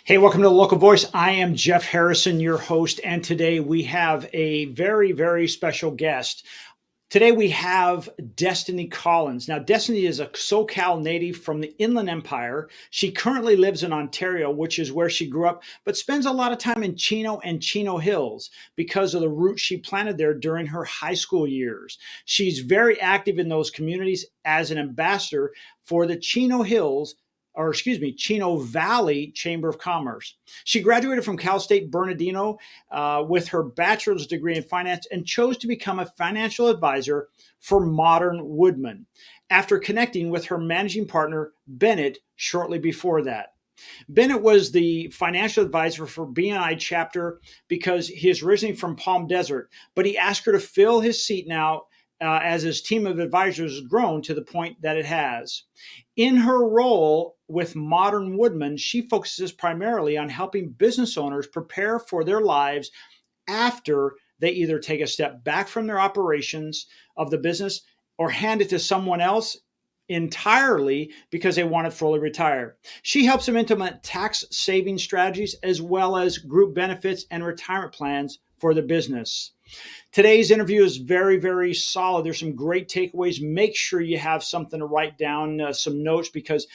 Hey, welcome to the Local Voice. I am Jeff Harrison, your host, and today we have a very, very special guest. Today we have Destiny Collins. Now, Destiny is a SoCal native from the Inland Empire. She currently lives in Ontario, which is where she grew up, but spends a lot of time in Chino and Chino Hills because of the roots she planted there during her high school years. She's very active in those communities as an ambassador for the Chino Valley Chamber of Commerce. She graduated from Cal State Bernardino with her bachelor's degree in finance and chose to become a financial advisor for Modern Woodman after connecting with her managing partner, Bennett, shortly before that. Bennett was the financial advisor for BNI chapter because he is originally from Palm Desert, but he asked her to fill his seat now as his team of advisors has grown to the point that it has. In her role with Modern Woodman, she focuses primarily on helping business owners prepare for their lives after they either take a step back from their operations of the business or hand it to someone else entirely because they want to fully retire. She helps them implement tax saving strategies as well as group benefits and retirement plans for the business. Today's interview is very, very solid. There's some great takeaways. Make sure you have something to write down, some notes, because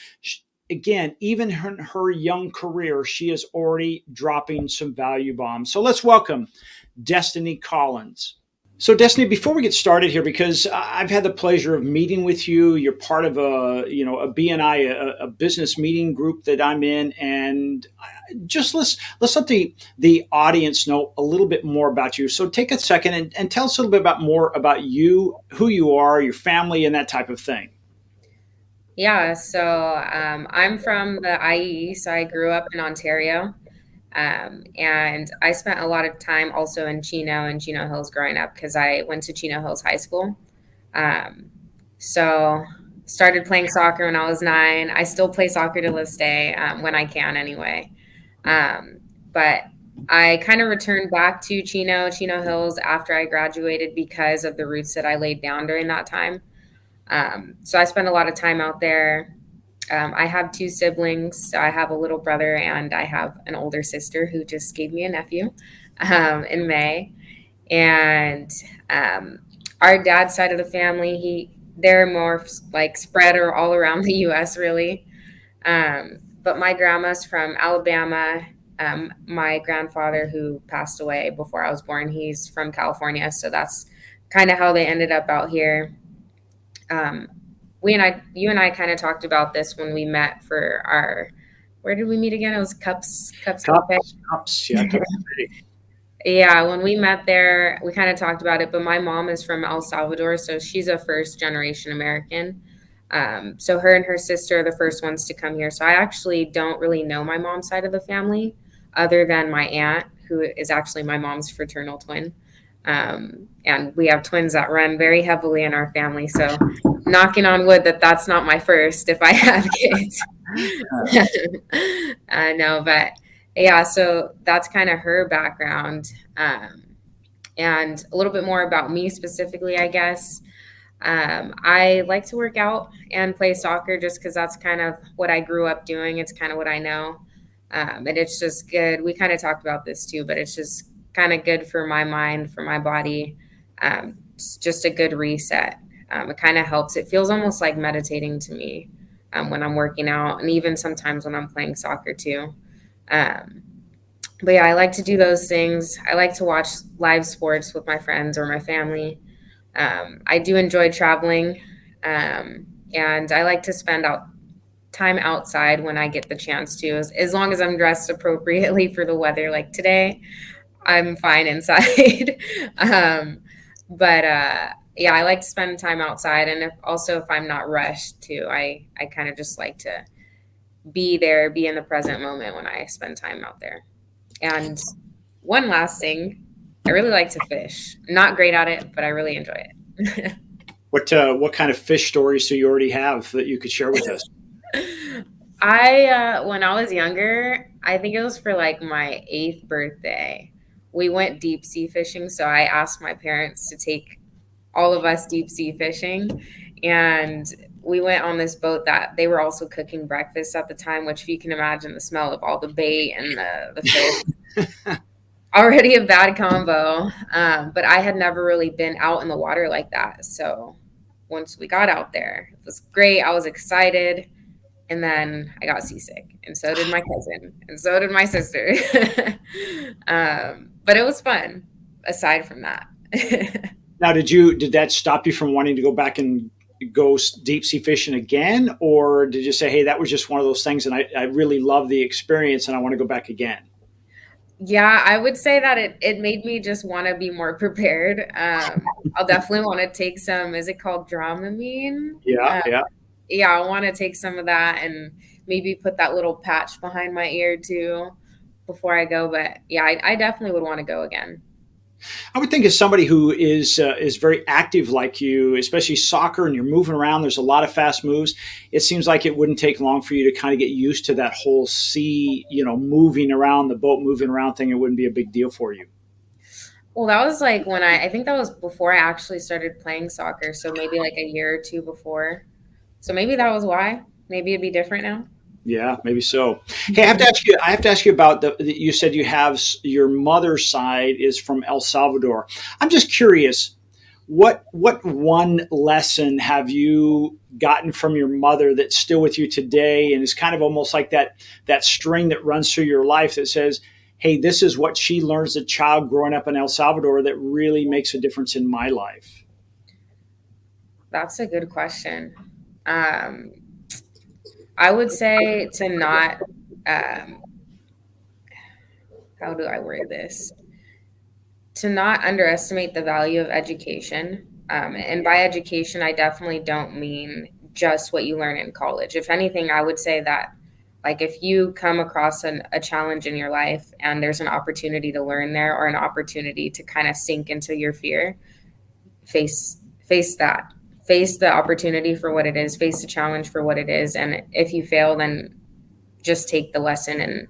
again, even in her young career, she is already dropping some value bombs. So let's welcome Destiny Collins. So, Destiny, before we get started here, because I've had the pleasure of meeting with you, you're part of a BNI, a business meeting group that I'm in, and just let's let the audience know a little bit more about you. So, take a second and tell us a little bit more about you, who you are, your family, and that type of thing. Yeah, I'm from the IE, so I grew up in Ontario. And I spent a lot of time also in Chino and Chino Hills growing up because I went to Chino Hills High School. Um, so started playing soccer when I was 9. I still play soccer to this day, when I can anyway. Um, but I kind of returned back to Chino Hills after I graduated because of the roots that I laid down during that time. So I spent a lot of time out there. I have 2 siblings. So I have a little brother and I have an older sister who just gave me a nephew in May. And um, our dad's side of the family, they're more like spread or all around the U.S. really. But my grandma's from Alabama. My grandfather, who passed away before I was born, he's from California. So that's kind of how they ended up out here. um, you and I kind of talked about this when we met for where did we meet again? It was Cups Cafe. Cups, yeah, cups. Yeah, when we met there, we kind of talked about it, but my mom is from El Salvador, so she's a first generation American. So her and her sister are the first ones to come here. So I actually don't really know my mom's side of the family other than my aunt, who is actually my mom's fraternal twin. And we have twins that run very heavily in our family. So knocking on wood that that's not my first if I have kids. No, but yeah, so that's kind of her background. And a little bit more about me specifically, I guess. I like to work out and play soccer just because that's kind of what I grew up doing. It's kind of what I know. And it's just good. We kind of talked about this too, but it's just kind of good for my mind, for my body. It's just a good reset. It kind of helps. It feels almost like meditating to me when I'm working out, and even sometimes when I'm playing soccer too. Um, but yeah, I like to do those things. I like to watch live sports with my friends or my family. I do enjoy traveling, and I like to spend out time outside when I get the chance to, as long as I'm dressed appropriately for the weather. Like today, I'm fine inside. But yeah, I like to spend time outside, and if I'm not rushed too, I kind of just like to be there, be in the present moment when I spend time out there. And one last thing, I really like to fish. Not great at it, but I really enjoy it. What kind of fish stories do you already have that you could share with us? When I was younger, I think it was for like my 8th birthday, we went deep sea fishing. So I asked my parents to take all of us deep sea fishing. And we went on this boat that they were also cooking breakfast at the time, which if you can imagine the smell of all the bait and the fish, already a bad combo. But I had never really been out in the water like that. So once we got out there, it was great. I was excited. And then I got seasick, and so did my cousin, and so did my sister. But it was fun aside from that. Now, did that stop you from wanting to go back and go deep sea fishing again, or did you say, "Hey, that was just one of those things, and I really love the experience, and I want to go back again"? Yeah, I would say that it made me just want to be more prepared. I'll definitely want to take some, is it called Dramamine? Yeah, yeah. Yeah, I want to take some of that and maybe put that little patch behind my ear too before I go. But yeah, I definitely would want to go again. I would think as somebody who is very active like you, especially soccer, and you're moving around. There's a lot of fast moves. It seems like it wouldn't take long for you to kind of get used to that whole sea, moving around, the boat moving around thing. It wouldn't be a big deal for you. Well, that was like when I think that was before I actually started playing soccer. So maybe like a year or two before. So maybe that was why. Maybe it'd be different now. Yeah, maybe so. Hey, I have to ask you. I have to ask you about you said you have your mother's side is from El Salvador. I'm just curious. What one lesson have you gotten from your mother that's still with you today, and is kind of almost like that string that runs through your life that says, "Hey, this is what she learns as a child growing up in El Salvador that really makes a difference in my life." That's a good question. Um, I would say to not, um, how do I word this? To not underestimate the value of education. And by education, I definitely don't mean just what you learn in college. If anything, I would say that, like, if you come across a challenge in your life and there's an opportunity to learn there or an opportunity to kind of sink into your fear, face that. Face the opportunity for what it is, face the challenge for what it is. And if you fail, then just take the lesson and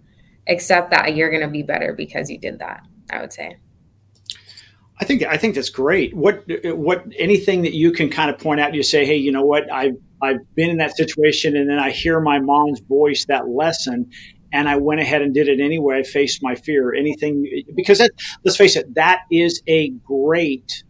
accept that you're going to be better because you did that, I would say. I think that's great. What anything that you can kind of point out, you say, hey, you know what, I've been in that situation, and then I hear my mom's voice that lesson, and I went ahead and did it anyway. I faced my fear. Anything, because let's face it, that is a great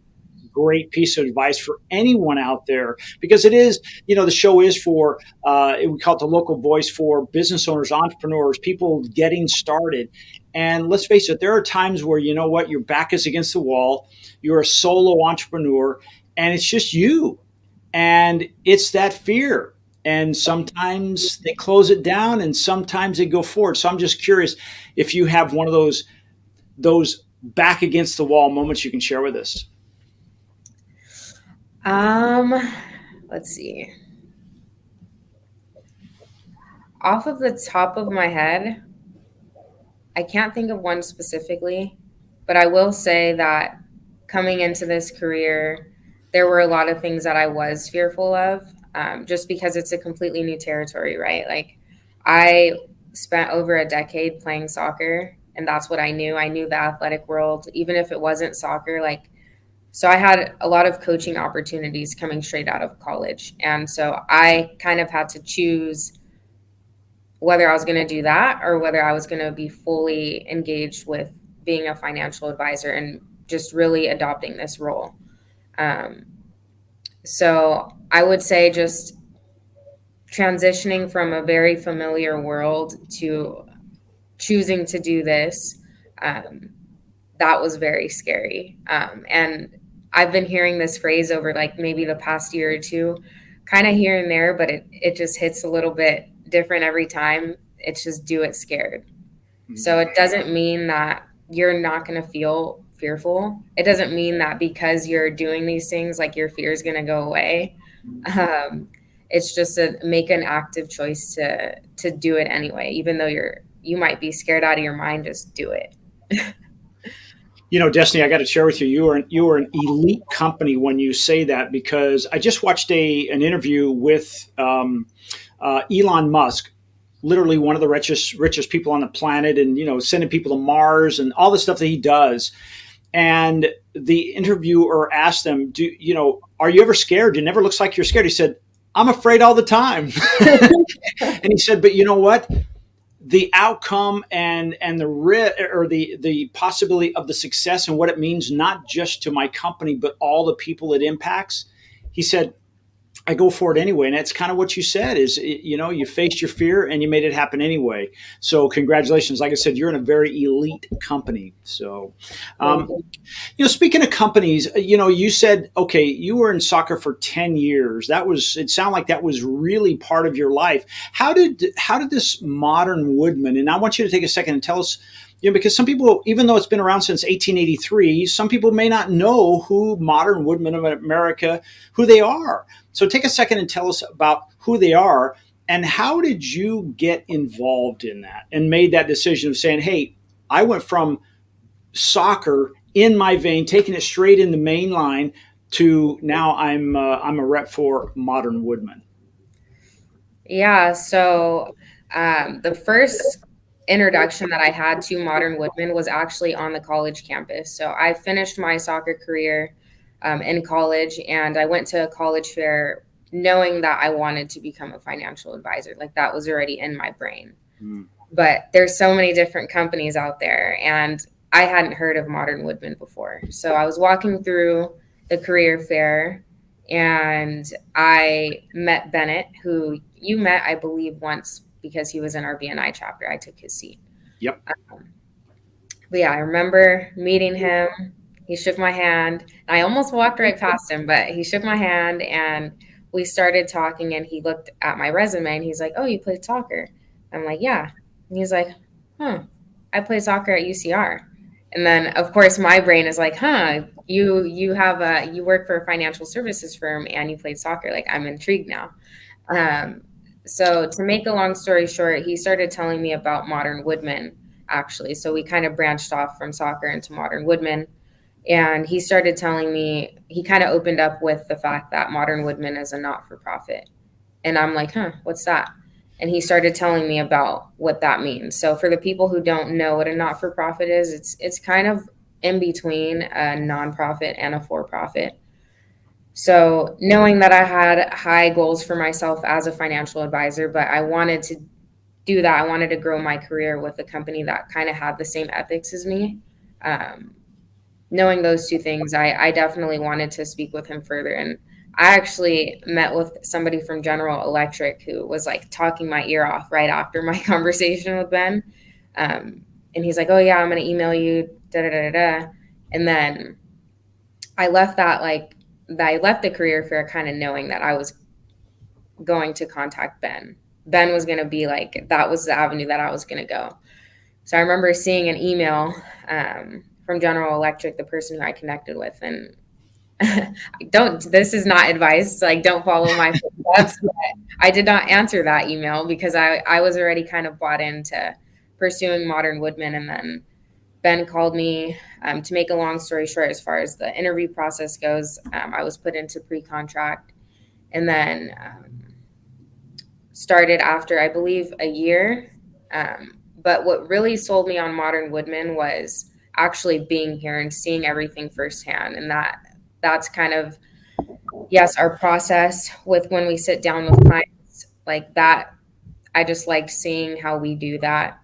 piece of advice for anyone out there, because it is, the show is for, we call it the local voice for business owners, entrepreneurs, people getting started. And let's face it, there are times where, your back is against the wall, you're a solo entrepreneur, and it's just you, and it's that fear. And sometimes they close it down, and sometimes they go forward. So I'm just curious if you have one of those back against the wall moments you can share with us. Um, let's see. Off of the top of my head, I can't think of one specifically, but I will say that coming into this career, there were a lot of things that I was fearful of, just because it's a completely new territory, right? Like, I spent over a decade playing soccer, and that's what I knew. I knew the athletic world, even if it wasn't soccer. Like, so I had a lot of coaching opportunities coming straight out of college. And so I kind of had to choose whether I was going to do that or whether I was going to be fully engaged with being a financial advisor and just really adopting this role. Um, so I would say just transitioning from a very familiar world to choosing to do this, um, that was very scary. And I've been hearing this phrase over like maybe the past year or two, kind of here and there, but it just hits a little bit different every time. It's just do it scared. So it doesn't mean that you're not going to feel fearful. It doesn't mean that because you're doing these things, like your fear is going to go away. Um, it's just to make an active choice to do it anyway, even though you might be scared out of your mind. Just do it. Destiny, I got to share with you, you are an elite company when you say that, because I just watched an interview with Elon Musk, literally one of the richest people on the planet, and sending people to Mars and all the stuff that he does. And the interviewer asked them, are you ever scared? It never looks like you're scared. He said, I'm afraid all the time. And he said, but you know what? The outcome and the or the possibility of the success and what it means, not just to my company, but all the people it impacts. He said, I go for it anyway. And that's kind of what you said is, you know, you faced your fear and you made it happen anyway. So congratulations. Like I said, you're in a very elite company. So, Thank um, you. you know, speaking of companies, you know, you said, okay, you were in soccer for 10 years. That was, it sounded like that was really part of your life. How did this Modern Woodman, and I want you to take a second and tell us, you know, because some people, even though it's been around since 1883, some people may not know who Modern Woodman of America, who they are. So take a second and tell us about who they are and how did you get involved in that and made that decision of saying, hey, I went from soccer in my vein, taking it straight in the main line to now I'm a rep for Modern Woodman. Yeah, so the first introduction that I had to Modern Woodman was actually on the college campus. So I finished my soccer career in college, and I went to a college fair knowing that I wanted to become a financial advisor. Like that was already in my brain. Mm. But there's so many different companies out there, and I hadn't heard of Modern Woodman before. So I was walking through the career fair and I met Bennett, who you met, I believe, once because he was in our BNI chapter. I took his seat. Yep. But yeah, I remember meeting him. He shook my hand. I almost walked right past him, but he shook my hand and we started talking. And he looked at my resume and he's like, "Oh, you played soccer?" I'm like, "Yeah." And he's like, "Huh, I played soccer at UCR." And then, of course, my brain is like, "Huh, you work for a financial services firm and you played soccer." Like, I'm intrigued now. Um, so to make a long story short, he started telling me about Modern Woodman, actually. So we kind of branched off from soccer into Modern Woodman. And he started telling me, he kind of opened up with the fact that Modern Woodman is a not for profit. And I'm like, huh, what's that? And he started telling me about what that means. So for the people who don't know what a not for profit is, it's kind of in between a nonprofit and a for profit. So knowing that I had high goals for myself as a financial advisor, but I wanted to do that. I wanted to grow my career with a company that kind of had the same ethics as me. Um, Knowing those two things, I definitely wanted to speak with him further. And I actually met with somebody from General Electric who was like talking my ear off right after my conversation with Ben. Um, and he's like, "Oh yeah, I'm going to email you, da da da da." And then I left that like I left the career fair kind of knowing that I was going to contact Ben. Ben was going to be like, that was the avenue that I was going to go. So I remember seeing an email from General Electric, the person who I connected with, and this is not advice, like don't follow my footsteps, but I did not answer that email because I was already kind of bought into pursuing Modern Woodman. And then Ben called me. To make a long story short, as far as the interview process goes, I was put into pre-contract and then started after, I believe, a year. But what really sold me on Modern Woodman was actually being here and seeing everything firsthand. And that's kind of, yes, our process with when we sit down with clients like that. I just liked seeing how we do that.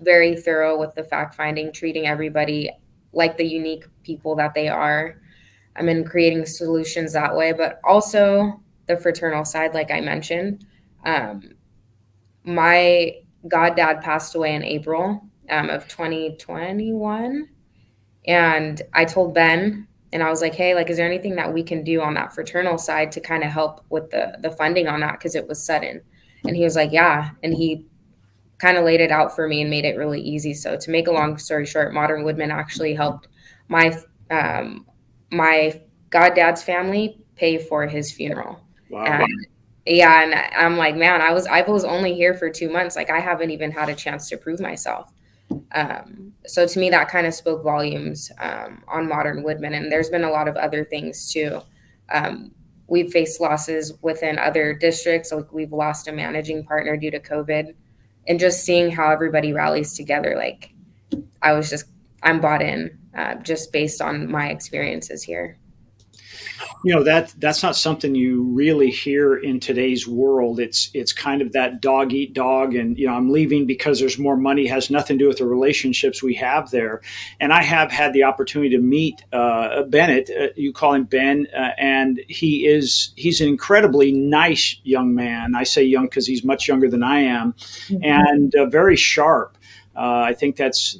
Very thorough with the fact finding, treating everybody like the unique people that they are. I'm in creating solutions that way, but also the fraternal side, like I mentioned. Um, my goddad passed away in April of 2021. And I told Ben, and I was like, "Hey, like, is there anything that we can do on that fraternal side to kind of help with the funding on that? Because it was sudden." And he was like, "Yeah." And he kind of laid it out for me and made it really easy. So to make a long story short, Modern Woodman actually helped my um, my goddad's family pay for his funeral. Wow. And yeah, and I'm like, man, I was only here for 2 months. Like I haven't even had a chance to prove myself. So to me, that kind of spoke volumes on Modern Woodman. And there's been a lot of other things too. Um, we've faced losses within other districts. Like we've lost a managing partner due to COVID, and just seeing how everybody rallies together. Like I'm bought in just based on my experiences here. That's not something you really hear in today's world. It's kind of that dog eat dog, and I'm leaving because there's more money. It has nothing to do with the relationships we have there. And I have had the opportunity to meet Bennett. You call him Ben, and he's an incredibly nice young man. I say young because he's much younger than I am, and very sharp. I think that's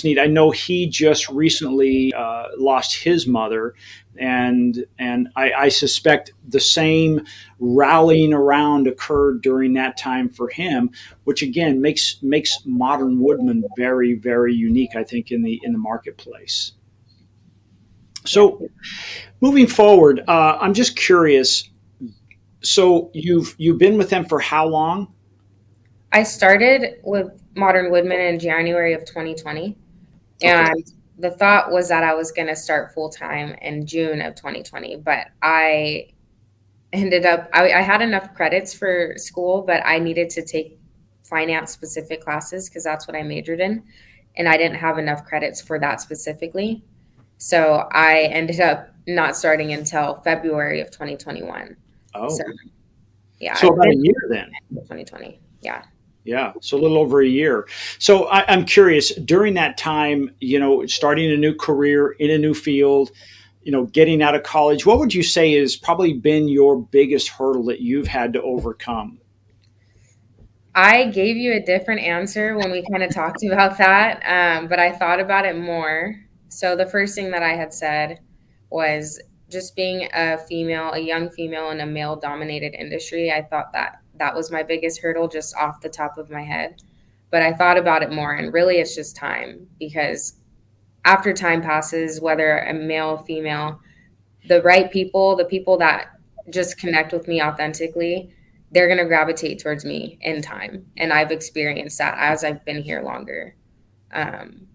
neat. I know he just recently lost his mother, and I suspect the same rallying around occurred during that time for him, which again makes Modern Woodman very very unique. I think in the marketplace. Yeah. So moving forward, I'm just curious. So you've been with them for how long? I started with Modern Woodman in January of 2020. Okay. And the thought was that I was going to start full time in June of 2020. But I had enough credits for school, but I needed to take finance specific classes because that's what I majored in. And I didn't have enough credits for that specifically. So I ended up not starting until February of 2021. So Oh, yeah, so I've about been a year then. in 2020. Yeah. Yeah, so a little over a year. So I'm curious, during that time, starting a new career in a new field, getting out of college, what would you say has probably been your biggest hurdle that you've had to overcome? I gave you a different answer when we kind of talked about that, but I thought about it more. So the first thing that I had said was just being a female, a young female in a male dominated industry. I thought that that was my biggest hurdle just off the top of my head. But I thought about it more, and really it's just time because after time passes, whether a male, female, the right people, the people that just connect with me authentically, they're going to gravitate towards me in time. And I've experienced that as I've been here longer.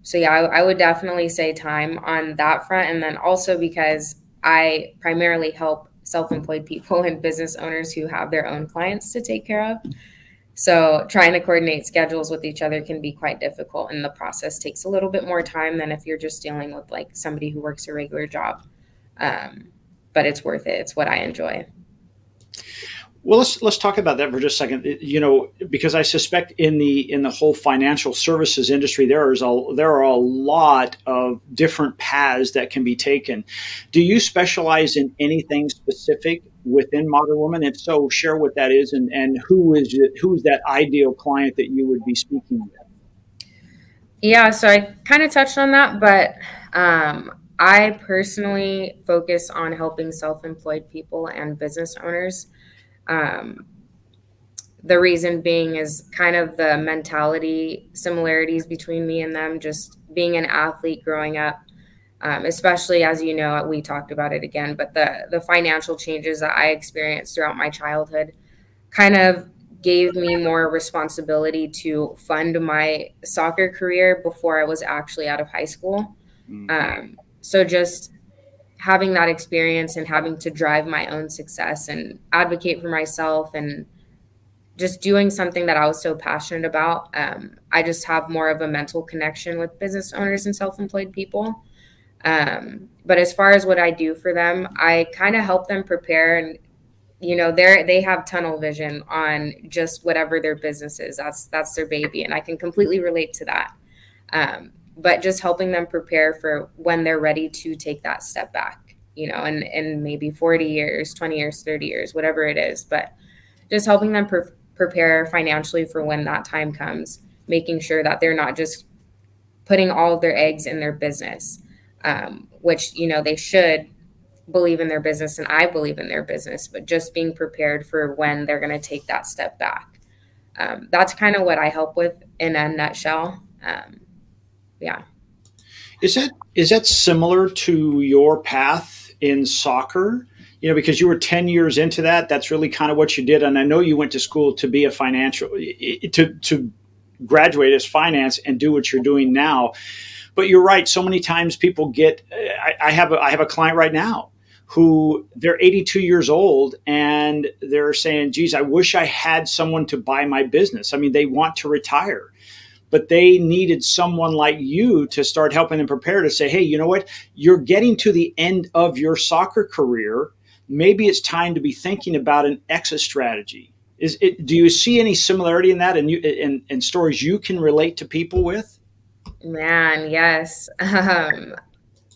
So yeah, I would definitely say time on that front. And then also because I primarily help self-employed people and business owners who have their own clients to take care of. So trying to coordinate schedules with each other can be quite difficult, and the process takes a little bit more time than if you're just dealing with like somebody who works a regular job. Um, but it's worth it. It's what I enjoy. Well, let's talk about that for just a second. Because I suspect in the whole financial services industry, there are a lot of different paths that can be taken. Do you specialize in anything specific within Modern Woman? If so, share what that is, and who's that ideal client that you would be speaking with? Yeah, so I kind of touched on that, but I personally focus on helping self-employed people and business owners. Um, the reason being is kind of the mentality similarities between me and them, just being an athlete growing up, especially as you know, we talked about it again, but the financial changes that I experienced throughout my childhood kind of gave me more responsibility to fund my soccer career before I was actually out of high school. Mhm. So just having that experience and having to drive my own success and advocate for myself and just doing something that I was so passionate about, I just have more of a mental connection with business owners and self-employed people. But as far as what I do for them, I kind of help them prepare, and they have tunnel vision on just whatever their business is. That's their baby, and I can completely relate to that. But just helping them prepare for when they're ready to take that step back, and maybe 40 years, 20 years, 30 years, whatever it is. But just helping them prepare financially for when that time comes, making sure that they're not just putting all of their eggs in their business, which they should believe in their business, and I believe in their business, but just being prepared for when they're going to take that step back. That's kind of what I help with in a nutshell. Yeah. Is that similar to your path in soccer? Because you were 10 years into that, that's really kind of what you did. And I know you went to school to be a financial, to graduate as finance and do what you're doing now. But you're right. So many times people get, I have a client right now who they're 82 years old and they're saying, geez, I wish I had someone to buy my business. I mean, they want to retire, but they needed someone like you to start helping them prepare to say, hey, you know what? You're getting to the end of your soccer career. Maybe it's time to be thinking about an exit strategy. Do you see any similarity in that, and stories you can relate to people with? Man, yes.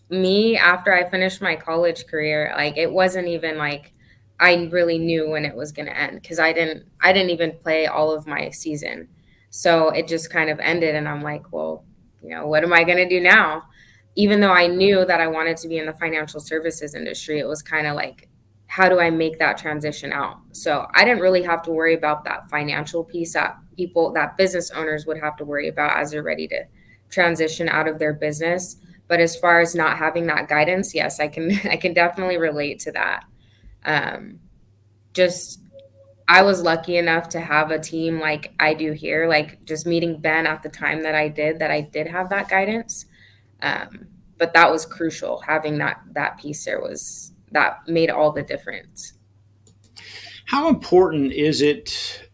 Me, after I finished my college career, like it wasn't even like I really knew when it was going to end because I didn't even play all of my season. So it just kind of ended and I'm like, well, what am I going to do now? Even though I knew that I wanted to be in the financial services industry, it was kind of like, how do I make that transition out? So I didn't really have to worry about that financial piece that business owners would have to worry about as they're ready to transition out of their business. But as far as not having that guidance, yes, I can I can definitely relate to that. Um, just I was lucky enough to have a team like I do here, like just meeting Ben at the time that I did have that guidance. Um, but that was crucial. Having that piece there was that made all the difference. How important is it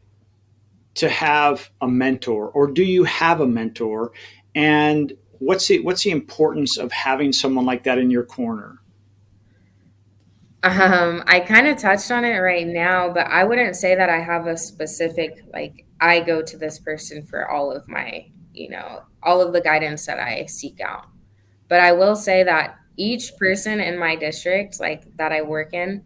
to have a mentor, or do you have a mentor? And what's the importance of having someone like that in your corner? I kind of touched on it right now, but I wouldn't say that I have a specific, like, I go to this person for all of my, all of the guidance that I seek out. But I will say that each person in my district, like that I work in,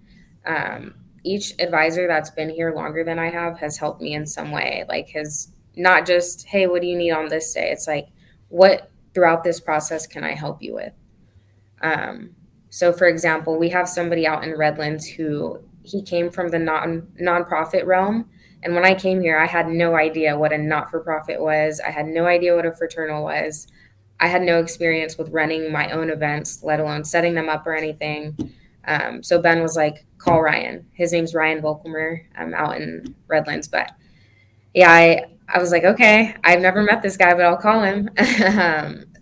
each advisor that's been here longer than I have has helped me in some way. Like, has not just, hey, what do you need on this day? It's like, what throughout this process can I help you with? Um, so, for example, we have somebody out in Redlands who he came from the nonprofit realm. And when I came here, I had no idea what a not for profit was. I had no idea what a fraternal was. I had no experience with running my own events, let alone setting them up or anything. So Ben was like, call Ryan. His name's Ryan Volkmer. I'm out in Redlands, but yeah, I was like, okay, I've never met this guy, but I'll call him.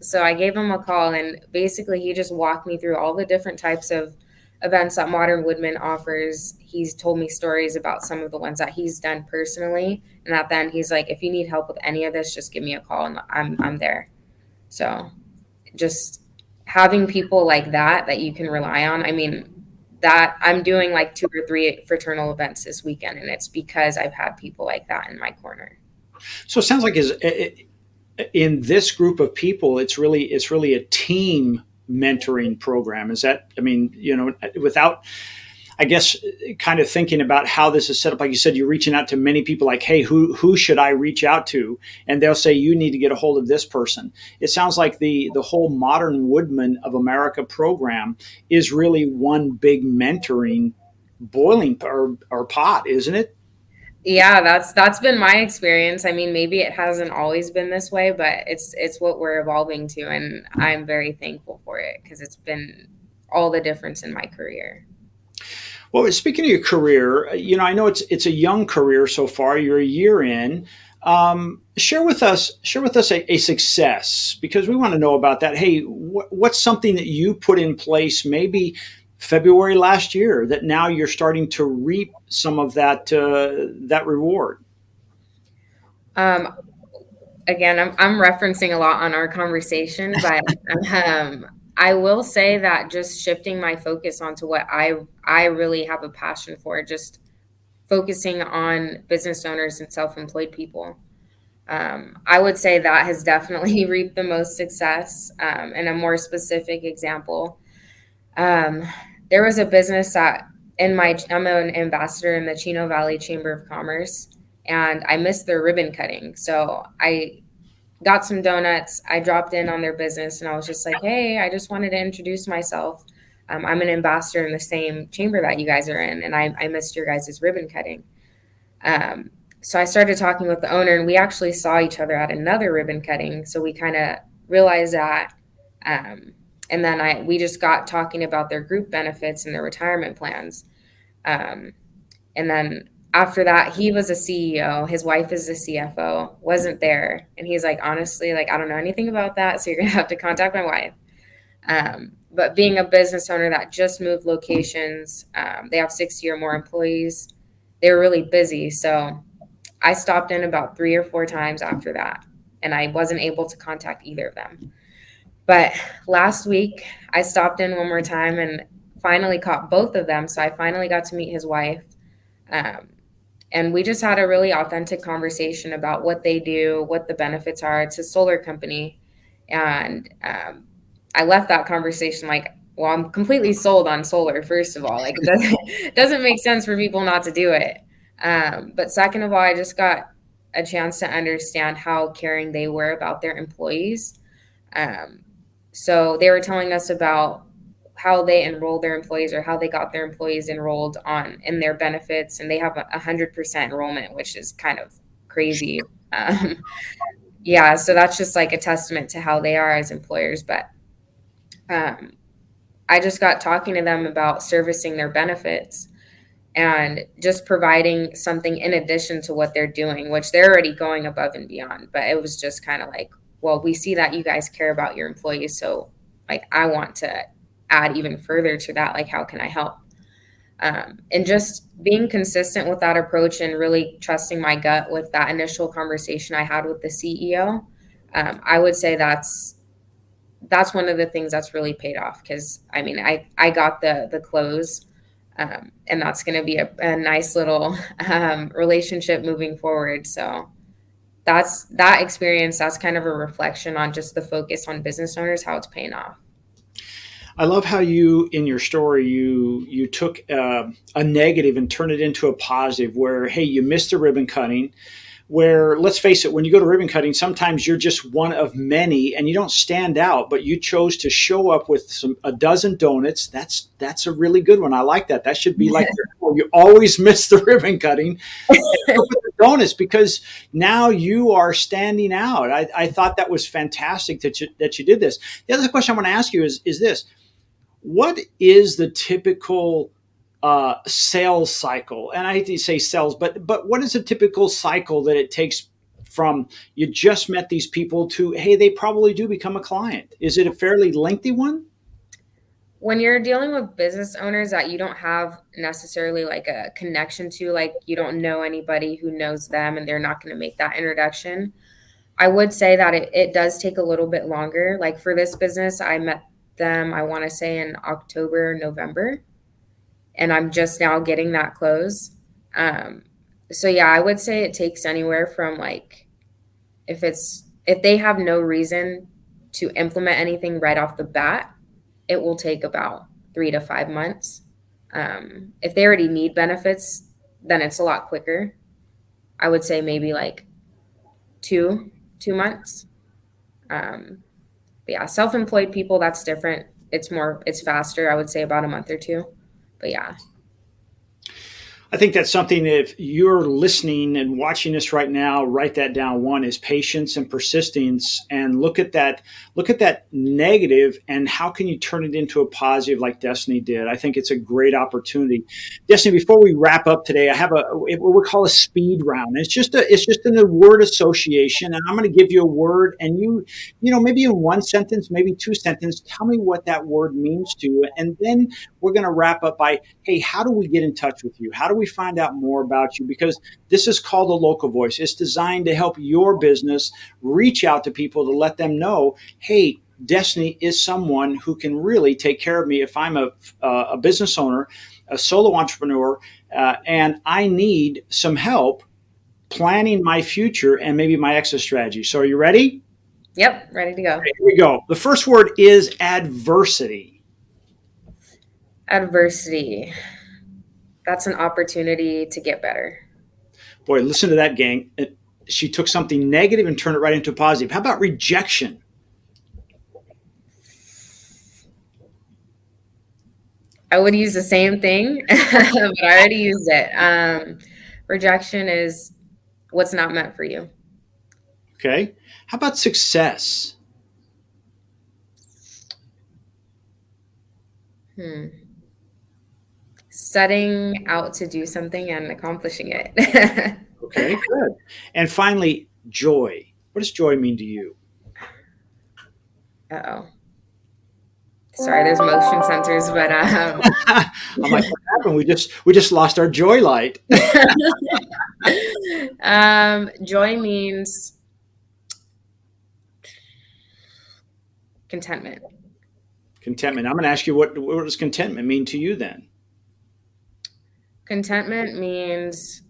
So I gave him a call, and basically, he just walked me through all the different types of events that Modern Woodman offers. He's told me stories about some of the ones that he's done personally, and at the end, he's like, if you need help with any of this, just give me a call, and I'm there. So just having people like that you can rely on. I mean, that I'm doing like 2 or 3 fraternal events this weekend, and it's because I've had people like that in my corner. So it sounds like in this group of people, it's really a team mentoring program. Is that? I mean, without, I guess, kind of thinking about how this is set up. Like you said, you're reaching out to many people. Like, hey, who should I reach out to? And they'll say you need to get a hold of this person. It sounds like the whole Modern Woodman of America program is really one big mentoring boiling or pot, isn't it? Yeah, that's been my experience. I mean, maybe it hasn't always been this way, but it's what we're evolving to, and I'm very thankful for it because it's been all the difference in my career. Well, speaking of your career, I know it's a young career so far. You're a year in. Share with us a success, because we want to know about that. Hey, what's something that you put in place maybe February last year that now you're starting to reap some of that reward? Um, Again, I'm referencing a lot on our conversation, but um, I will say that just shifting my focus onto what I really have a passion for, just focusing on business owners and self-employed people. I would say that has definitely reaped the most success. And a more specific example, um, there was a business that I'm an ambassador in the Chino Valley Chamber of Commerce, and I missed their ribbon cutting. So I got some donuts. I dropped in on their business, and I was just like, hey, I just wanted to introduce myself. I'm an ambassador in the same chamber that you guys are in, and I missed your guys' ribbon cutting. Um, so I started talking with the owner, and we actually saw each other at another ribbon cutting. So we kind of realized that. Um, and then we just got talking about their group benefits and their retirement plans. Um, and then after that, he was a CEO. His wife is the CFO, wasn't there. And he's like, honestly, like, I don't know anything about that. So you're going to have to contact my wife. But being a business owner that just moved locations, they have 60 or more employees. They were really busy. So I stopped in about 3 or 4 times after that. and I wasn't able to contact either of them. But last week, I stopped in one more time and finally caught both of them. So I finally got to meet his wife. Um, and we just had a really authentic conversation about what they do, what the benefits are. It's a solar company. And I left that conversation like, well, I'm completely sold on solar, first of all. Like, it doesn't make sense for people not to do it. But second of all, I just got a chance to understand how caring they were about their employees. Um, so they were telling us about how they enrolled their employees or how they got their employees enrolled on in their benefits, and they have 100% enrollment, which is kind of crazy. Yeah, so that's just like a testament to how they are as employers. But um, I just got talking to them about servicing their benefits and just providing something in addition to what they're doing, which they're already going above and beyond. But it was just kind of like, well, we see that you guys care about your employees. So, like, I want to add even further to that. Like, how can I help? And just being consistent with that approach and really trusting my gut with that initial conversation I had with the CEO, I would say that's one of the things that's really paid off because I mean I got the close, and that's going to be a nice little relationship moving forward. So that's that experience. That's kind of a reflection on just the focus on business owners, how it's paying off. I love how you, in your story, you took a negative and turned it into a positive. Where hey, you missed the ribbon cutting. Where let's face it, when you go to ribbon cutting, sometimes you're just one of many, and you don't stand out. But you chose to show up with a dozen donuts. That's a really good one. I like that. That should be like you always miss the ribbon cutting. And with the donuts because now you are standing out. I thought that was fantastic that you did this. The other question I want to ask you is this: what is the typical sales cycle? And I hate to say sales, but what is a typical cycle that it takes from you just met these people to hey, they probably do become a client? Is it a fairly lengthy one? When you're dealing with business owners that you don't have necessarily like a connection to, like you don't know anybody who knows them and they're not going to make that introduction, I would say that it does take a little bit longer. Like for this business, I met them, I want to say in October, November, and I'm just now getting that close. Um, so yeah, I would say it takes anywhere from like if they have no reason to implement anything right off the bat, it will take about 3 to 5 months. If they already need benefits, then it's a lot quicker. I would say maybe like 2 months. Um, but yeah, self-employed people, that's different. It's faster. I would say about a month or two. But yeah. I think that's something that if you're listening and watching this right now, write that down. One is patience and persistence, and look at that negative and how can you turn it into a positive like Destiny did. I think it's a great opportunity. Destiny, before we wrap up today, I have what we call a speed round. It's just a word association, and I'm going to give you a word, and maybe in one sentence, maybe two sentences, tell me what that word means to you, and then we're going to wrap up by, hey, how do we get in touch with you? How do we find out more about you? Because this is called a local voice. It's designed to help your business reach out to people to let them know, hey, Destiny is someone who can really take care of me if I'm a business owner, a solo entrepreneur, and I need some help planning my future and maybe my exit strategy. So are you ready? Yep, ready to go. Okay, here we go. The first word is adversity. Adversity. That's an opportunity to get better. Boy, listen to that, gang. She took something negative and turned it right into a positive. How about rejection? I would use the same thing, but I already used it. Rejection is what's not meant for you. Okay. How about success? Hmm. Setting out to do something and accomplishing it. Okay, good. And finally, joy. What does joy mean to you? Uh-oh. Sorry, there's motion sensors, but I'm like, what happened? We just lost our joy light. joy means Contentment. Contentment. I'm going to ask you, what does contentment mean to you then? Contentment means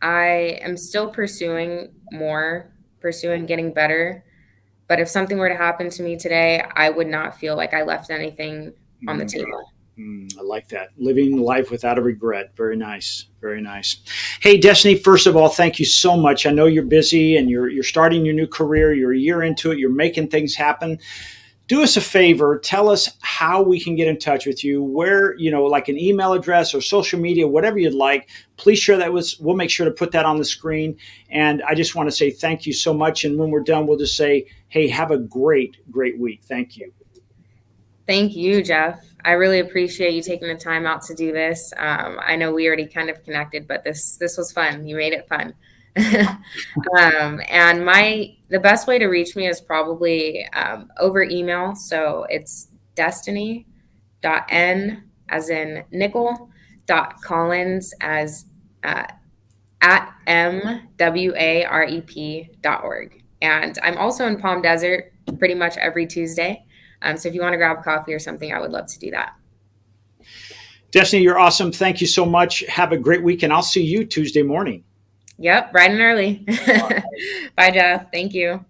I am still pursuing more, pursuing getting better. But if something were to happen to me today, I would not feel like I left anything on the Mm. table. I like that. Living life without a regret. Very nice. Very nice. Hey, Destiny, first of all, thank you so much. I know you're busy and you're starting your new career. You're a year into it. You're making things happen. Do us a favor. Tell us how we can get in touch with you, where, like an email address or social media, whatever you'd like. Please share that with us. We'll make sure to put that on the screen. And I just want to say thank you so much. And when we're done, we'll just say, hey, have a great, great week. Thank you. Thank you, Jeff. I really appreciate you taking the time out to do this. I know we already kind of connected, but this was fun. You made it fun. And the best way to reach me is probably over email. So it's destiny.n as in nickel .collins as uh, at mwarep.org. And I'm also in Palm Desert pretty much every Tuesday. So if you want to grab coffee or something, I would love to do that. Destiny, you're awesome. Thank you so much. Have a great week, and I'll see you Tuesday morning. Yep, bright and early. Bye, Jeff. Thank you.